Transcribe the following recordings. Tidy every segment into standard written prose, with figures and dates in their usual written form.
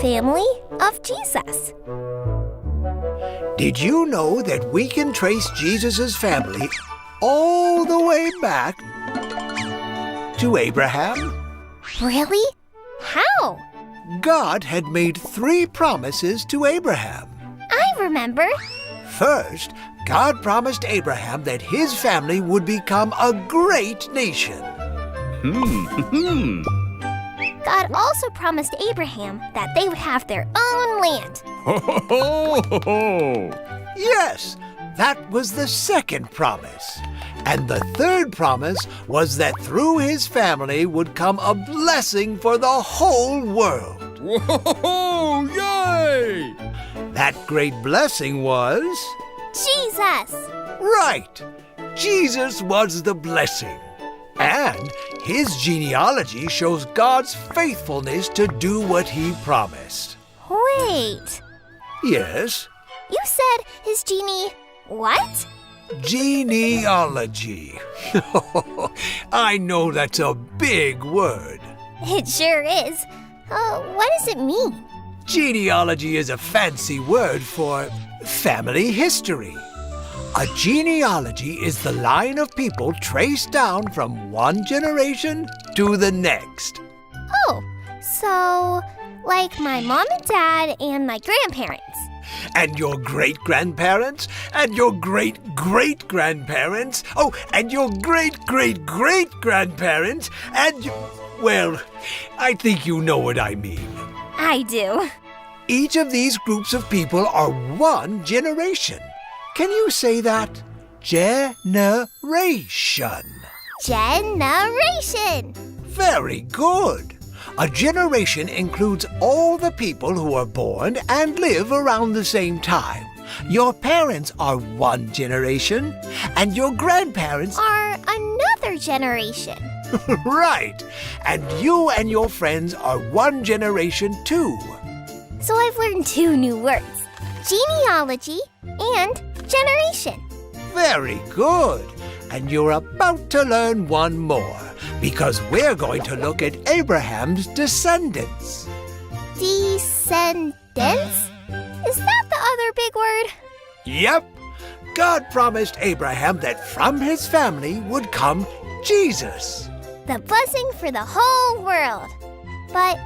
family of Jesus. Did you know that we can trace Jesus' family all the way back to Abraham? Really? How? God had made 3 promises to Abraham. I remember. First, God promised Abraham that his family would become a great nation. God also promised Abraham that they would have their own land. Yes, that was the second promise. And the third promise was that through his family would come a blessing for the whole world. Whoa! Yay! That great blessing was... Jesus! Right! Jesus was the blessing. And his genealogy shows God's faithfulness to do what he promised. Wait. Yes? You said his what? Genealogy. I know that's a big word. It sure is. What does it mean? Genealogy is a fancy word for family history. A genealogy is the line of people traced down from one generation to the next. Oh, so like my mom and dad and my grandparents. And your great-grandparents, and your great-great-grandparents, and your great-great-great-grandparents, well, I think you know what I mean. I do. Each of these groups of people are one generation. Can you say that? Generation. Generation. Very good. A generation includes all the people who are born and live around the same time. Your parents are one generation, and your grandparents are another generation. Right. And you and your friends are one generation too. So I've learned 2 new words. Genealogy and generation. Very good. And you're about to learn one more, because we're going to look at Abraham's descendants. Descendants? Is that the other big word? Yep. God promised Abraham that from his family would come Jesus. The blessing for the whole world. But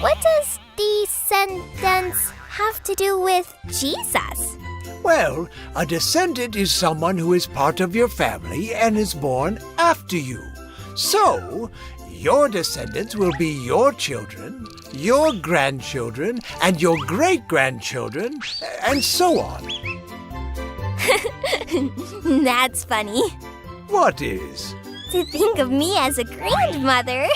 what does descendants have to do with Jesus? Well, a descendant is someone who is part of your family and is born after you. So, your descendants will be your children, your grandchildren, and your great-grandchildren, and so on. That's funny. What is? To think of me as a grandmother.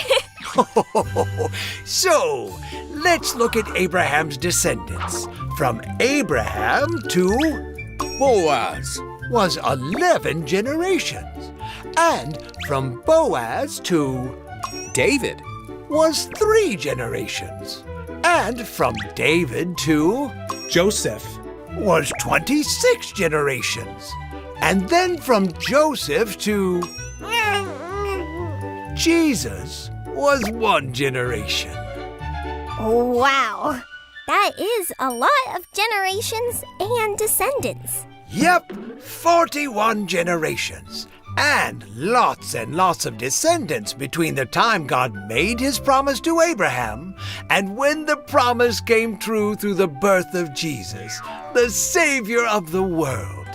So, let's look at Abraham's descendants. From Abraham to Boaz was 11 generations. And from Boaz to David was 3 generations. And from David to Joseph was 26 generations. And then from Joseph to Jesus was 1 generation. Wow. That is a lot of generations and descendants. Yep, 41 generations. And lots of descendants between the time God made his promise to Abraham and when the promise came true through the birth of Jesus, the Savior of the world.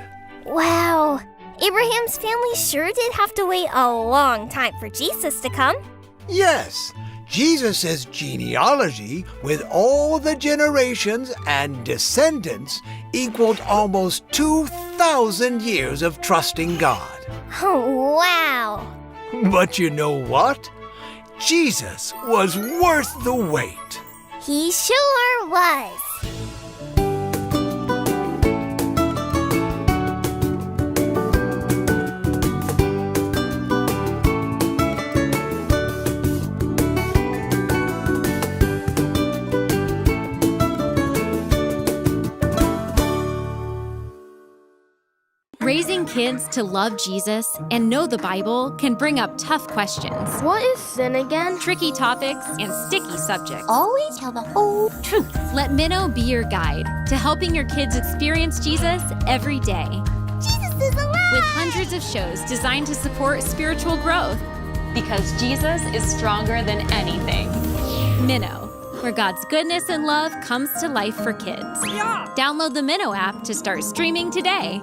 Wow. Abraham's family sure did have to wait a long time for Jesus to come. Yes, Jesus' genealogy with all the generations and descendants equaled almost 2,000 years of trusting God. Oh, wow. But you know what? Jesus was worth the wait. He sure was. Raising Teaching kids to love Jesus and know the Bible can bring up tough questions, What is sin again? tricky topics, and sticky subjects. Always tell the whole truth. Let Minnow be your guide to helping your kids experience Jesus every day, Jesus is alive! with hundreds of shows designed to support spiritual growth. Because Jesus is stronger than anything. Minnow, where God's goodness and love comes to life for kids. Download the Minnow app to start streaming today.